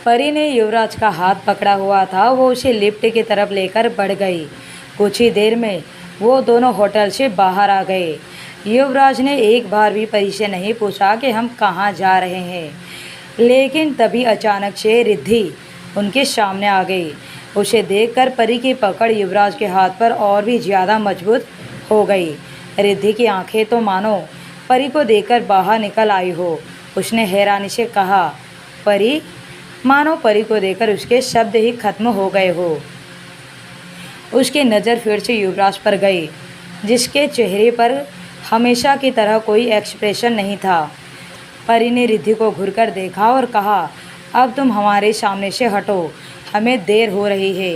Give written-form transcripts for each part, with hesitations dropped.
परी ने युवराज का हाथ पकड़ा हुआ था, वो उसे लिफ्ट की तरफ लेकर बढ़ गई। कुछ ही देर में वो दोनों होटल से बाहर आ गए। युवराज ने एक बार भी परी से नहीं पूछा कि हम कहाँ जा रहे हैं, लेकिन तभी अचानक से रिद्धि उनके सामने आ गई। उसे देखकर परी की पकड़ युवराज के हाथ पर और भी ज़्यादा मजबूत हो गई। रिद्धि की आंखें तो मानो परी को देखकर बाहर निकल आई हो। उसने हैरानी से कहा, परी? मानो परी को देखकर उसके शब्द ही खत्म हो गए हो। उसकी नज़र फिर से युवराज पर गई, जिसके चेहरे पर हमेशा की तरह कोई एक्सप्रेशन नहीं था। परी ने रिद्धि को घूरकर देखा और कहा, अब तुम हमारे सामने से हटो, हमें देर हो रही है।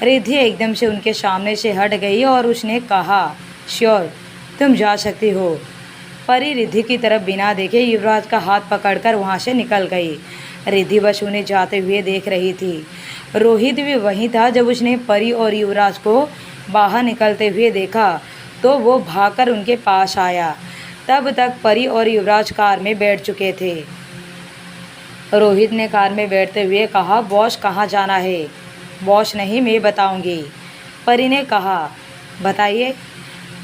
रिद्धि एकदम से उनके सामने से हट गई और उसने कहा, श्योर, तुम जा सकती हो। परी रिद्धि की तरफ बिना देखे युवराज का हाथ पकड़कर वहाँ से निकल गई। रिद्धि बस उन्हें जाते हुए देख रही थी। रोहित भी वहीं था। जब उसने परी और युवराज को बाहर निकलते हुए देखा तो वो भागकर उनके पास आया। तब तक परी और युवराज कार में बैठ चुके थे। रोहित ने कार में बैठते हुए कहा, बॉस कहाँ जाना है? बॉस नहीं, मैं बताऊंगी। परी ने कहा, बताइए।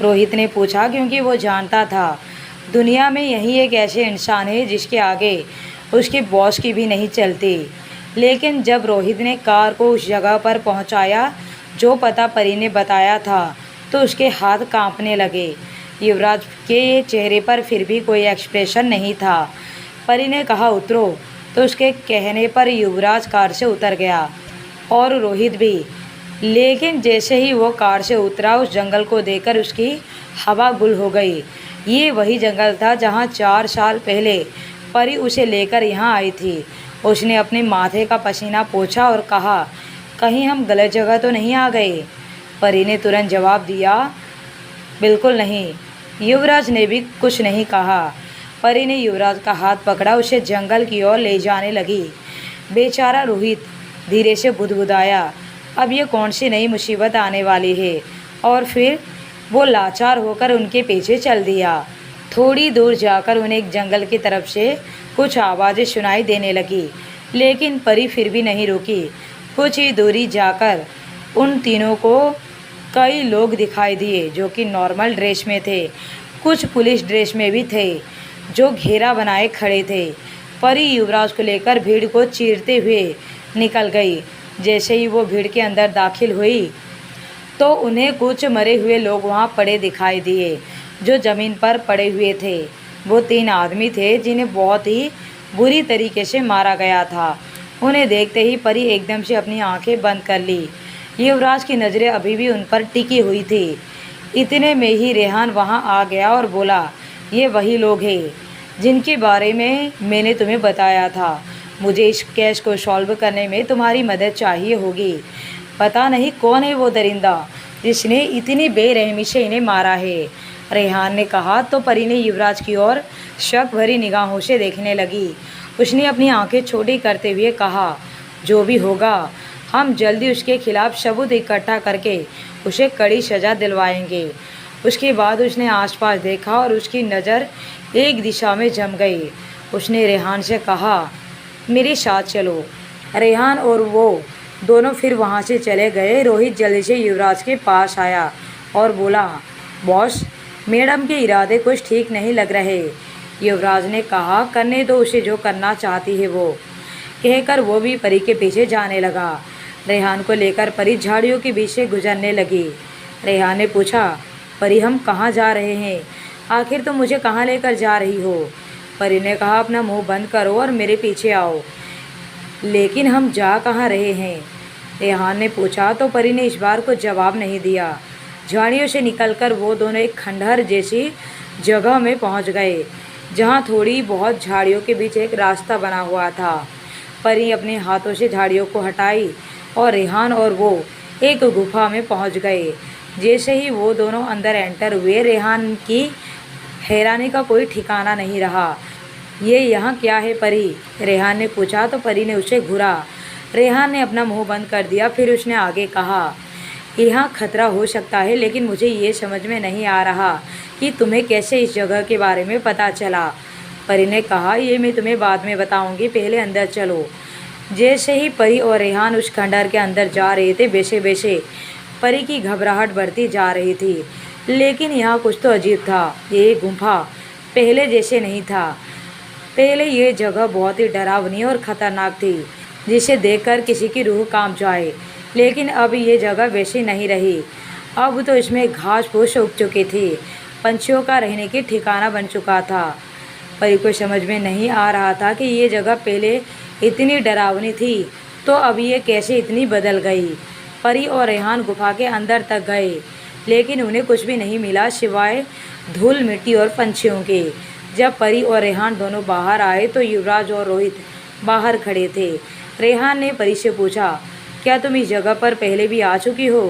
रोहित ने पूछा, क्योंकि वो जानता था दुनिया में यही एक ऐसे इंसान है जिसके आगे उसके बॉस की भी नहीं चलती। लेकिन जब रोहित ने कार को उस जगह पर पहुंचाया जो पता परी ने बताया था, तो उसके हाथ कांपने लगे। युवराज के चेहरे पर फिर भी कोई एक्सप्रेशन नहीं था। परी ने कहा, उतरो, तो उसके कहने पर युवराज कार से उतर गया और रोहित भी। लेकिन जैसे ही वो कार से उतरा, उस जंगल को देखकर उसकी हवा गुल हो गई। ये वही जंगल था जहाँ 4 साल पहले परी उसे लेकर यहाँ आई थी। उसने अपने माथे का पसीना पोंछा और कहा, कहीं हम गलत जगह तो नहीं आ गए? परी ने तुरंत जवाब दिया, बिल्कुल नहीं। युवराज ने भी कुछ नहीं कहा। परी ने युवराज का हाथ पकड़ा, उसे जंगल की ओर ले जाने लगी। बेचारा रोहित धीरे से बुदबुदाया, अब ये कौन सी नई मुसीबत आने वाली है? और फिर वो लाचार होकर उनके पीछे चल दिया। थोड़ी दूर जाकर उन्हें एक जंगल की तरफ से कुछ आवाज़ें सुनाई देने लगी, लेकिन परी फिर भी नहीं रुकी। कुछ ही दूरी जाकर उन तीनों को कई लोग दिखाई दिए जो कि नॉर्मल ड्रेस में थे। कुछ पुलिस ड्रेस में भी थे जो घेरा बनाए खड़े थे। परी युवराज को लेकर भीड़ को चीरते हुए निकल गई। जैसे ही वो भीड़ के अंदर दाखिल हुई तो उन्हें कुछ मरे हुए लोग वहाँ पड़े दिखाई दिए, जो ज़मीन पर पड़े हुए थे। वो 3 आदमी थे जिन्हें बहुत ही बुरी तरीके से मारा गया था। उन्हें देखते ही परी एकदम से अपनी आंखें बंद कर ली। युवराज की नज़रें अभी भी उन पर टिकी हुई थी। इतने में ही रेहान वहाँ आ गया और बोला, ये वही लोग हैं जिनके बारे में मैंने तुम्हें बताया था। मुझे इस केस को सॉल्व करने में तुम्हारी मदद चाहिए होगी। पता नहीं कौन है वो दरिंदा जिसने इतनी बेरहमी से इन्हें मारा है। रेहान ने कहा तो परी ने युवराज की ओर शक भरी निगाहों से देखने लगी। उसने अपनी आंखें छोटी करते हुए कहा, जो भी होगा हम जल्दी उसके खिलाफ सबूत इकट्ठा करके उसे कड़ी सज़ा दिलवाएंगे। उसके बाद उसने आसपास देखा और उसकी नज़र एक दिशा में जम गई। उसने रेहान से कहा, मेरे साथ चलो। रेहान और वो दोनों फिर वहाँ से चले गए। रोहित जल्दी से युवराज के पास आया और बोला, बॉस, मैडम के इरादे कुछ ठीक नहीं लग रहे। युवराज ने कहा, करने दो उसे जो करना चाहती है वो। कहकर वो भी परी के पीछे जाने लगा। रेहान को लेकर परी झाड़ियों के बीच से गुजरने लगी। रेहान ने पूछा, परी हम कहाँ जा रहे हैं? आखिर तुम मुझे कहाँ लेकर जा रही हो? परी ने कहा, अपना मुंह बंद करो और मेरे पीछे आओ। लेकिन हम जा कहाँ रहे हैं? रेहान ने पूछा तो परी ने इस बार को जवाब नहीं दिया। झाड़ियों से निकलकर वो दोनों एक खंडहर जैसी जगह में पहुंच गए, जहां थोड़ी बहुत झाड़ियों के बीच एक रास्ता बना हुआ था। परी अपने हाथों से झाड़ियों को हटाई और रेहान और वो एक गुफा में पहुंच गए। जैसे ही वो दोनों अंदर एंटर हुए, रेहान की हैरानी का कोई ठिकाना नहीं रहा। ये यहाँ क्या है परी? रेहान ने पूछा तो परी ने उसे घूरा। रेहान ने अपना मुंह बंद कर दिया। फिर उसने आगे कहा, यहाँ खतरा हो सकता है, लेकिन मुझे ये समझ में नहीं आ रहा कि तुम्हें कैसे इस जगह के बारे में पता चला। परी ने कहा, ये मैं तुम्हें बाद में बताऊंगी, पहले अंदर चलो। जैसे ही परी और रेहान उस खंडहर के अंदर जा रहे थे, वैसे वैसे परी की घबराहट बढ़ती जा रही थी। लेकिन यहाँ कुछ तो अजीब था। ये गुफा पहले जैसे नहीं था। पहले ये जगह बहुत ही डरावनी और ख़तरनाक थी, जिसे देखकर किसी की रूह कांप जाए। लेकिन अब ये जगह वैसी नहीं रही। अब तो इसमें घास फूस उग चुकी थी, पंछियों का रहने की ठिकाना बन चुका था। परी को समझ में नहीं आ रहा था कि ये जगह पहले इतनी डरावनी थी, तो अब ये कैसे इतनी बदल गई। परी और रेहान गुफा के अंदर तक गए, लेकिन उन्हें कुछ भी नहीं मिला सिवाय धूल मिट्टी और पंछियों के। जब परी और रेहान दोनों बाहर आए तो युवराज और रोहित बाहर खड़े थे। रेहान ने परी से पूछा, क्या तुम इस जगह पर पहले भी आ चुकी हो?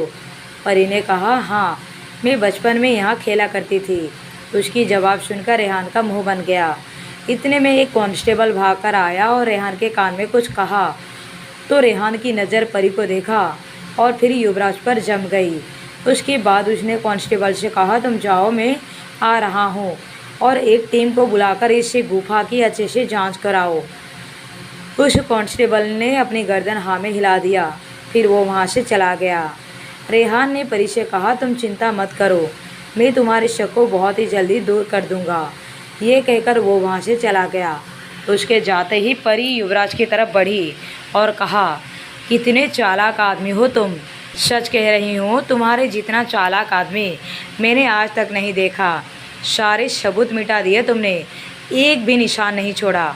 परी ने कहा, हाँ, मैं बचपन में यहाँ खेला करती थी। उसकी जवाब सुनकर रेहान का मुंह बन गया। इतने में एक कांस्टेबल भागकर आया और रेहान के कान में कुछ कहा तो रेहान की नज़र परी को देखा और फिर युवराज पर जम गई। उसके बाद उसने कांस्टेबल से कहा, तुम जाओ, मैं आ रहा हूँ, और एक टीम को बुलाकर इस गुफा की अच्छे से जांच कराओ। उस कांस्टेबल ने अपनी गर्दन हाँ में हिला दिया, फिर वो वहाँ से चला गया। रेहान ने परी से कहा, तुम चिंता मत करो, मैं तुम्हारे शक को बहुत ही जल्दी दूर कर दूंगा। ये कहकर वो वहाँ से चला गया। उसके जाते ही परी युवराज की तरफ बढ़ी और कहा, कितने चालाक आदमी हो तुम। सच कह रही हूँ, तुम्हारे जितना चालाक आदमी मैंने आज तक नहीं देखा। सारे सबूत मिटा दिए तुमने, एक भी निशान नहीं छोड़ा।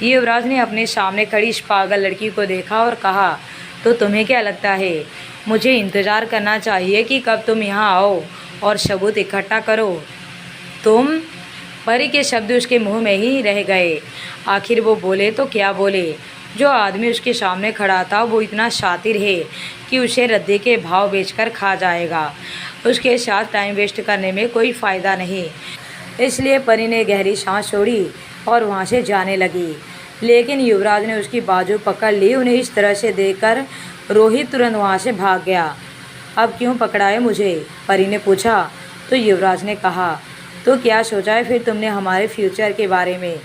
युवराज ने अपने सामने खड़ी इस पागल लड़की को देखा और कहा, तो तुम्हें क्या लगता है, मुझे इंतज़ार करना चाहिए कि कब तुम यहाँ आओ और सबूत इकट्ठा करो? तुम? परी के शब्द उसके मुंह में ही रह गए। आखिर वो बोले तो क्या बोले। जो आदमी उसके सामने खड़ा था वो इतना शातिर है कि उसे रद्दी के भाव बेचकर खा जाएगा। उसके साथ टाइम वेस्ट करने में कोई फ़ायदा नहीं। इसलिए परी ने गहरी सांस छोड़ी और वहाँ से जाने लगी। लेकिन युवराज ने उसकी बाजू पकड़ ली। उन्हें इस तरह से देखकर रोहित तुरंत वहाँ से भाग गया। अब क्यों पकड़ा है मुझे? परी ने पूछा। तो युवराज ने कहा, तो क्या सोचा है फिर तुमने हमारे फ्यूचर के बारे में?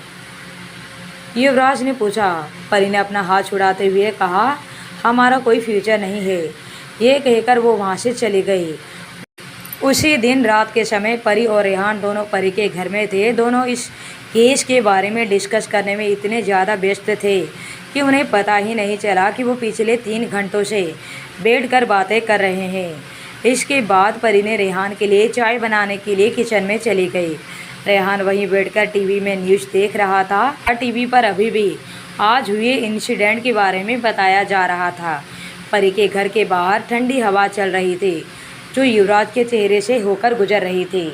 युवराज ने पूछा। परी ने अपना हाथ छुड़ाते हुए कहा, हमारा कोई फ्यूचर नहीं है। ये कहकर वो वहाँ से चली गई। उसी दिन रात के समय परी और रेहान दोनों परी के घर में थे। दोनों इस केस के बारे में डिस्कस करने में इतने ज़्यादा व्यस्त थे कि उन्हें पता ही नहीं चला कि वो पिछले 3 घंटों से बैठकर बातें कर रहे हैं। इसके बाद परी ने रेहान के लिए चाय बनाने के लिए किचन में चली गई। रेहान वहीं बैठकर टीवी में न्यूज़ देख रहा था। टीवी पर अभी भी आज हुए इंसिडेंट के बारे में बताया जा रहा था। परी के घर के बाहर ठंडी हवा चल रही थी जो युवराज के चेहरे से होकर गुजर रही थी।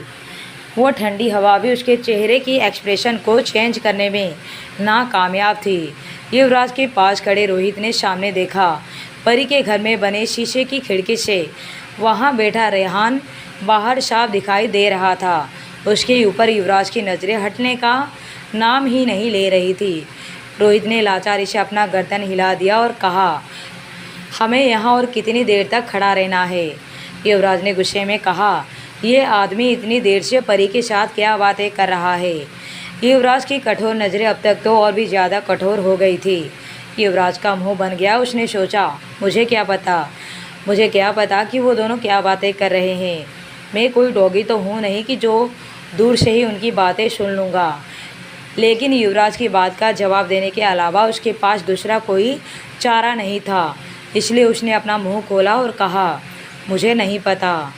वो ठंडी हवा भी उसके चेहरे की एक्सप्रेशन को चेंज करने में नाकामयाब थी। युवराज के पास खड़े रोहित ने सामने देखा। परी के घर में बने शीशे की खिड़की से वहाँ बैठा रेहान बाहर साफ दिखाई दे रहा था। उसके ऊपर युवराज की नज़रें हटने का नाम ही नहीं ले रही थी। रोहित ने लाचारी से अपना गर्दन हिला दिया और कहा, हमें यहाँ और कितनी देर तक खड़ा रहना है? युवराज ने गुस्से में कहा, ये आदमी इतनी देर से परी के साथ क्या बातें कर रहा है? युवराज की कठोर नज़रें अब तक तो और भी ज़्यादा कठोर हो गई थी। युवराज का मुंह बन गया। उसने सोचा, मुझे क्या पता कि वो दोनों क्या बातें कर रहे हैं। मैं कोई डॉगी तो हूँ नहीं कि जो दूर से ही उनकी बातें सुन लूँगा। लेकिन युवराज की बात का जवाब देने के अलावा उसके पास दूसरा कोई चारा नहीं था। इसलिए उसने अपना मुंह खोला और कहा, मुझे नहीं पता।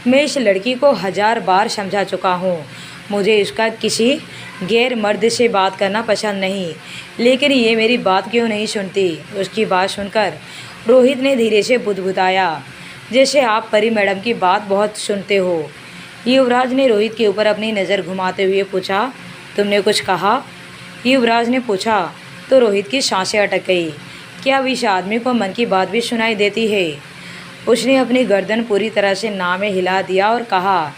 मैं इस लड़की को 1000 बार समझा चुका हूँ। मुझे इसका किसी गैर मर्द से बात करना पसंद नहीं, लेकिन ये मेरी बात क्यों नहीं सुनती? उसकी बात सुनकर रोहित ने धीरे से बुदबुदाया, जैसे आप परी मैडम की बात बहुत सुनते हो। युवराज ने रोहित के ऊपर अपनी नज़र घुमाते हुए पूछा, तुमने कुछ कहा? युवराज ने पूछा तो रोहित की सांसें अटक गई। क्या अब इस आदमी को मन की बात भी सुनाई देती है? उसने अपनी गर्दन पूरी तरह से ना में हिला दिया और कहा,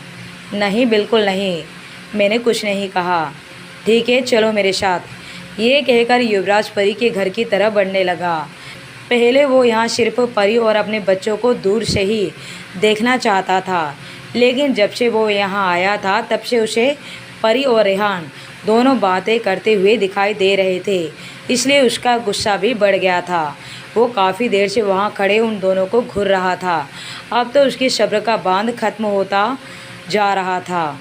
नहीं, बिल्कुल नहीं, मैंने कुछ नहीं कहा। ठीक है, चलो मेरे साथ। ये कहकर युवराज परी के घर की तरफ बढ़ने लगा। पहले वो यहाँ सिर्फ परी और अपने बच्चों को दूर से ही देखना चाहता था, लेकिन जब से वो यहाँ आया था तब से उसे परी और रेहान दोनों बातें करते हुए दिखाई दे रहे थे, इसलिए उसका गुस्सा भी बढ़ गया था। वो काफ़ी देर से वहाँ खड़े उन दोनों को घूर रहा था। अब तो उसके सब्र का बांध खत्म होता जा रहा था।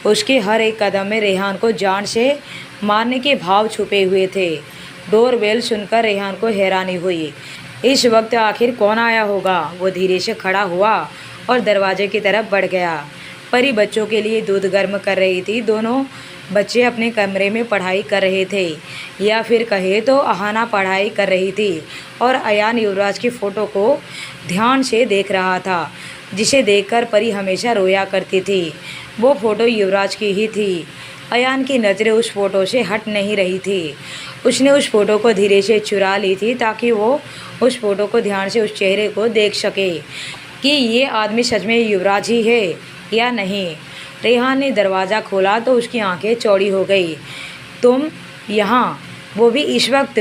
उसके हर एक कदम में रेहान को जान से मारने के भाव छुपे हुए थे। डोरबेल सुनकर रेहान को हैरानी हुई। इस वक्त आखिर कौन आया होगा? वो धीरे से खड़ा हुआ और दरवाजे की तरफ बढ़ गया। परी बच्चों के लिए दूध गर्म कर रही थी। दोनों बच्चे अपने कमरे में पढ़ाई कर रहे थे, या फिर कहे तो अहाना पढ़ाई कर रही थी और अयान युवराज की फ़ोटो को ध्यान से देख रहा था, जिसे देखकर परी हमेशा रोया करती थी। वो फ़ोटो युवराज की ही थी। अयान की नज़रें उस फ़ोटो से हट नहीं रही थी। उसने उस फ़ोटो को धीरे से चुरा ली थी ताकि वो उस फ़ोटो को ध्यान से उस चेहरे को देख सके कि ये आदमी सच में युवराज ही है या नहीं। रेहान ने दरवाज़ा खोला तो उसकी आंखें चौड़ी हो गई। तुम यहाँ, वो भी इस वक्त?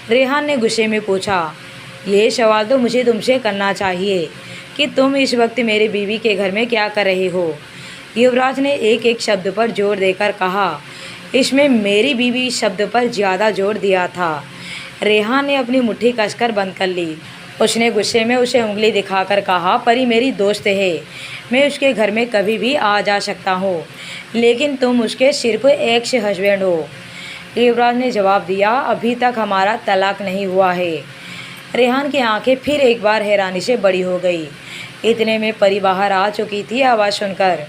रेहान ने गुस्से में पूछा। ये सवाल तो मुझे तुमसे करना चाहिए कि तुम इस वक्त मेरी बीवी के घर में क्या कर रहे हो? युवराज ने एक एक शब्द पर जोर देकर कहा। इसमें मेरी बीवी शब्द पर ज़्यादा जोर दिया था। रेहान ने अपनी मुट्ठी कसकर बंद कर ली। उसने गुस्से में उसे उंगली दिखाकर कहा, परी मेरी दोस्त है, मैं उसके घर में कभी भी आ जा सकता हूँ, लेकिन तुम उसके सिर्फ एक्स हस्बैंड हो। युवराज ने जवाब दिया, अभी तक हमारा तलाक नहीं हुआ है। रेहान की आंखें फिर एक बार हैरानी से बड़ी हो गई। इतने में परी बाहर आ चुकी थी आवाज़ सुनकर।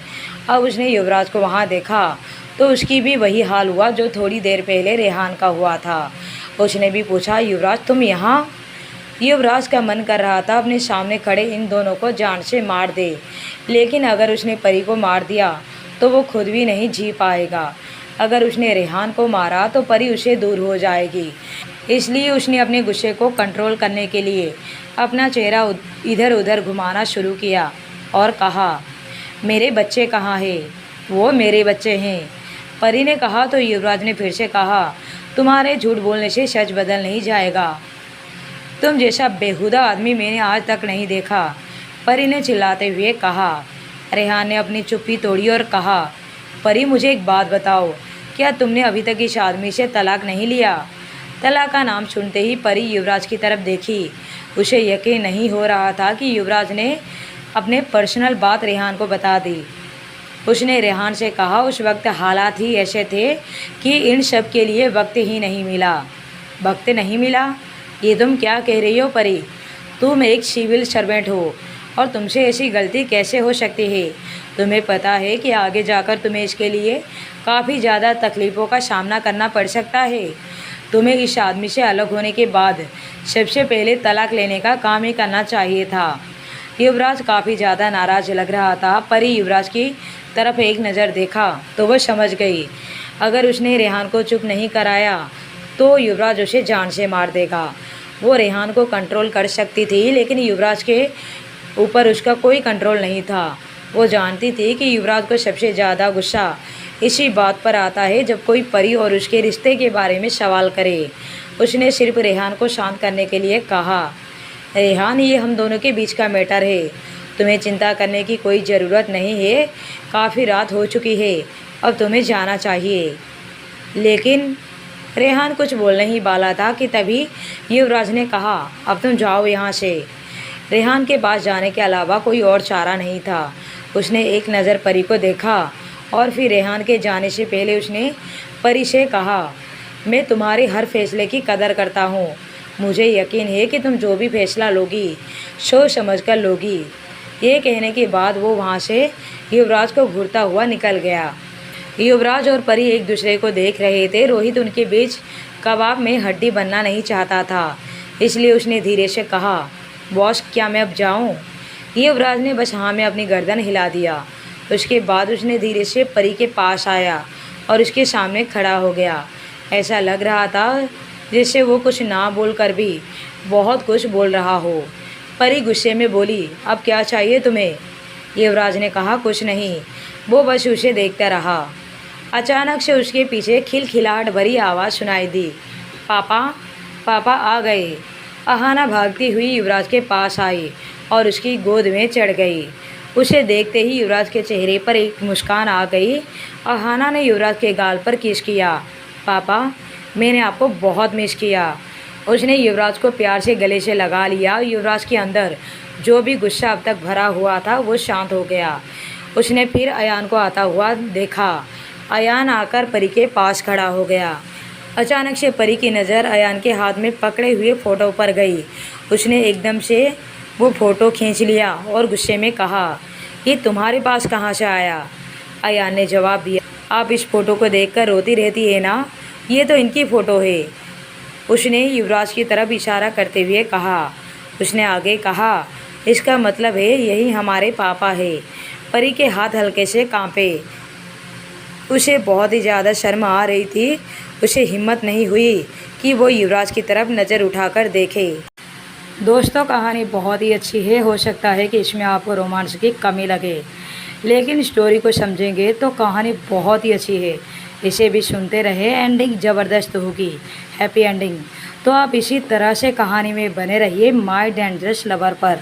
अब उसने युवराज को वहाँ देखा तो उसकी भी वही हाल हुआ जो थोड़ी देर पहले रेहान का हुआ था। उसने भी पूछा, युवराज तुम यहाँ? युवराज का मन कर रहा था अपने सामने खड़े इन दोनों को जान से मार दे, लेकिन अगर उसने परी को मार दिया तो वो खुद भी नहीं जी पाएगा। अगर उसने रेहान को मारा तो परी उसे दूर हो जाएगी। इसलिए उसने अपने गुस्से को कंट्रोल करने के लिए अपना चेहरा इधर उधर घुमाना शुरू किया और कहा, मेरे बच्चे कहाँ हैं? वो मेरे बच्चे हैं, परी ने कहा। तो युवराज ने फिर से कहा, तुम्हारे झूठ बोलने से सच बदल नहीं जाएगा। तुम जैसा बेहुदा आदमी मैंने आज तक नहीं देखा, परी ने चिल्लाते हुए कहा। रेहान ने अपनी चुप्पी तोड़ी और कहा, परी मुझे एक बात बताओ, क्या तुमने अभी तक इस आदमी से तलाक नहीं लिया? तलाक का नाम सुनते ही परी युवराज की तरफ देखी। उसे यकीन नहीं हो रहा था कि युवराज ने अपने पर्सनल बात रेहान को बता दी। उसने रेहान से कहा, उस वक्त हालात ही ऐसे थे कि इन सब के लिए वक्त ही नहीं मिला। वक्त नहीं मिला? ये तुम क्या कह रही हो परी? तुम एक सिविल सर्वेंट हो और तुमसे ऐसी गलती कैसे हो सकती है? तुम्हें पता है कि आगे जाकर तुम्हें इसके लिए काफ़ी ज़्यादा तकलीफ़ों का सामना करना पड़ सकता है। तुम्हें इस आदमी से अलग होने के बाद सबसे पहले तलाक लेने का काम ही करना चाहिए था। युवराज काफ़ी ज़्यादा नाराज़ लग रहा था। परी युवराज की तरफ एक नज़र देखा तो वह समझ गई, अगर उसने रेहान को चुप नहीं कराया तो युवराज उसे जान से मार देगा। वो रेहान को कंट्रोल कर सकती थी, लेकिन युवराज के ऊपर उसका कोई कंट्रोल नहीं था। वो जानती थी कि युवराज को सबसे ज़्यादा गुस्सा इसी बात पर आता है जब कोई परी और उसके रिश्ते के बारे में सवाल करे। उसने सिर्फ रेहान को शांत करने के लिए कहा, रेहान ये हम दोनों के बीच का मैटर है, तुम्हें चिंता करने की कोई ज़रूरत नहीं है। काफ़ी रात हो चुकी है, अब तुम्हें जाना चाहिए। लेकिन रेहान कुछ बोलने ही वाला था कि तभी युवराज ने कहा, अब तुम जाओ यहाँ से। रेहान के पास जाने के अलावा कोई और चारा नहीं था। उसने एक नज़र परी को देखा और फिर रेहान के जाने से पहले उसने परी से कहा, मैं तुम्हारे हर फैसले की कदर करता हूँ। मुझे यकीन है कि तुम जो भी फैसला लोगी सोच समझ कर लोगी। ये कहने के बाद वो वहाँ से युवराज को घूरता हुआ निकल गया। युवराज और परी एक दूसरे को देख रहे थे। रोहित उनके बीच कबाब में हड्डी बनना नहीं चाहता था, इसलिए उसने धीरे से कहा, बॉस क्या मैं अब जाऊं? युवराज ने बस हाँ में अपनी गर्दन हिला दिया। उसके बाद उसने धीरे से परी के पास आया और उसके सामने खड़ा हो गया। ऐसा लग रहा था जैसे वो कुछ ना बोल कर भी बहुत कुछ बोल रहा हो। परी गुस्से में बोली, अब क्या चाहिए तुम्हें? युवराज ने कहा, कुछ नहीं। वो बस उसे देखता रहा। अचानक से उसके पीछे खिलखिलाहट भरी आवाज़ सुनाई दी, पापा पापा आ गए। अहाना भागती हुई युवराज के पास आई और उसकी गोद में चढ़ गई। उसे देखते ही युवराज के चेहरे पर एक मुस्कान आ गई। अहाना ने युवराज के गाल पर किस किया। पापा, मैंने आपको बहुत मिस किया। उसने युवराज को प्यार से गले से लगा लिया। युवराज के अंदर जो भी गुस्सा अब तक भरा हुआ था वो शांत हो गया। उसने फिर अयान को आता हुआ देखा। अयान आकर परी के पास खड़ा हो गया। अचानक से परी की नज़र अयान के हाथ में पकड़े हुए फ़ोटो पर गई। उसने एकदम से वो फ़ोटो खींच लिया और गुस्से में कहा, ये तुम्हारे पास कहाँ से आया? अयान ने जवाब दिया, आप इस फ़ोटो को देखकर रोती रहती है ना, ये तो इनकी फ़ोटो है। उसने युवराज की तरफ इशारा करते हुए कहा। उसने आगे कहा, इसका मतलब है यही हमारे पापा है। परी के हाथ हल्के से कांपे। उसे बहुत ही ज़्यादा शर्म आ रही थी। उसे हिम्मत नहीं हुई कि वो युवराज की तरफ नज़र उठाकर देखे। दोस्तों, कहानी बहुत ही अच्छी है। हो सकता है कि इसमें आपको रोमांस की कमी लगे, लेकिन स्टोरी को समझेंगे तो कहानी बहुत ही अच्छी है। इसे भी सुनते रहे, एंडिंग ज़बरदस्त होगी, हैप्पी एंडिंग। तो आप इसी तरह से कहानी में बने रहिए माय डेंजरस लवर पर।